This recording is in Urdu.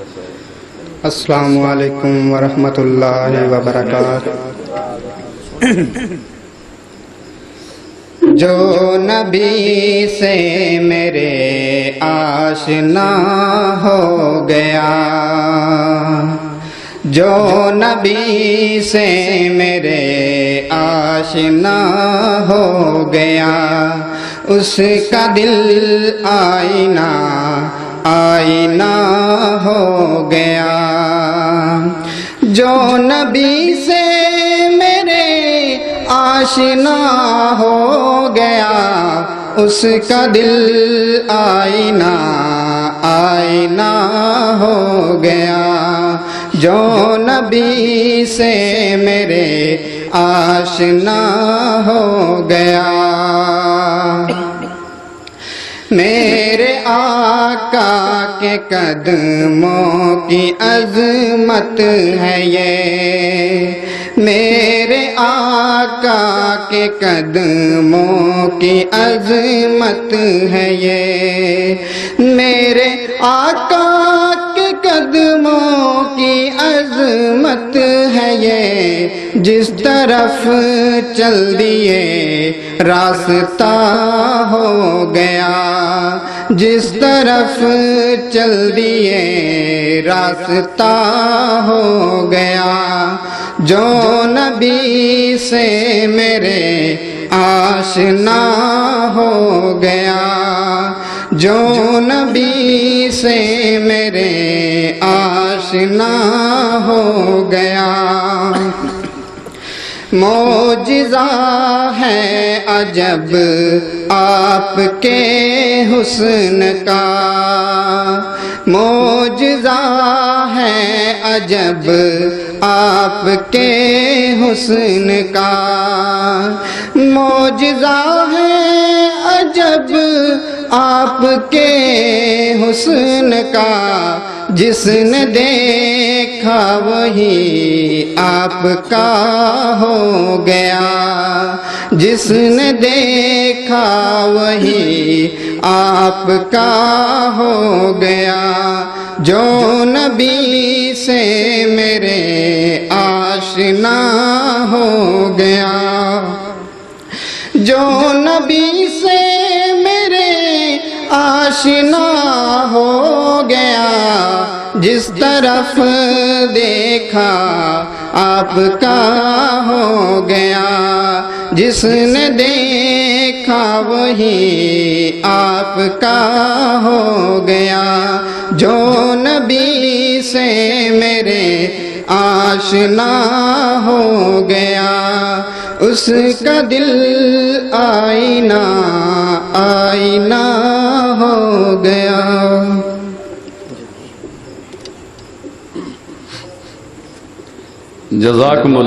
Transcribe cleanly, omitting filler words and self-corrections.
السلام علیکم ورحمۃ اللہ وبرکاتہ۔ جو نبی سے میرے آشنا ہو گیا، جو نبی سے میرے آشنا ہو گیا، اس کا دل آئینہ آئینہ ہو گیا۔ جو نبی سے میرے آشنا ہو گیا، اس کا دل آئینہ آئینہ ہو گیا۔ جو نبی سے میرے آشنا ہو گیا، میرے آقا کے قدموں کی عظمت ہے یہ، میرے آقا کے قدموں کی عظمت ہے یہ، میرے آقا کے قدموں کی عظمت ہے یہ، جس طرف چل دیے راستہ ہو گیا، جس طرف چل دیے راستہ ہو گیا۔ جو نبی سے میرے آشنا ہو گیا، جو نبی سے میرے آشنا ہو گیا۔ معجزہ ہے عجب آپ کے حسن کا، معجزہ ہے عجب آپ کے حسن کا، معجزہ ہے عجب آپ کے حسن کا، جس نے دیکھا وہی آپ کا ہو گیا، جس نے دیکھا وہی آپ کا ہو گیا۔ جو نبی سے میرے آشنا ہو گیا، جو نبی سے میرے آشنا ہو گیا، جس طرف دیکھا آپ کا ہو گیا، جس نے دیکھا وہی آپ کا ہو گیا۔ جو نبی سے میرے آشنا ہو گیا، اس کا دل آئینہ آئینہ ہو گیا۔ جزاکم اللہ۔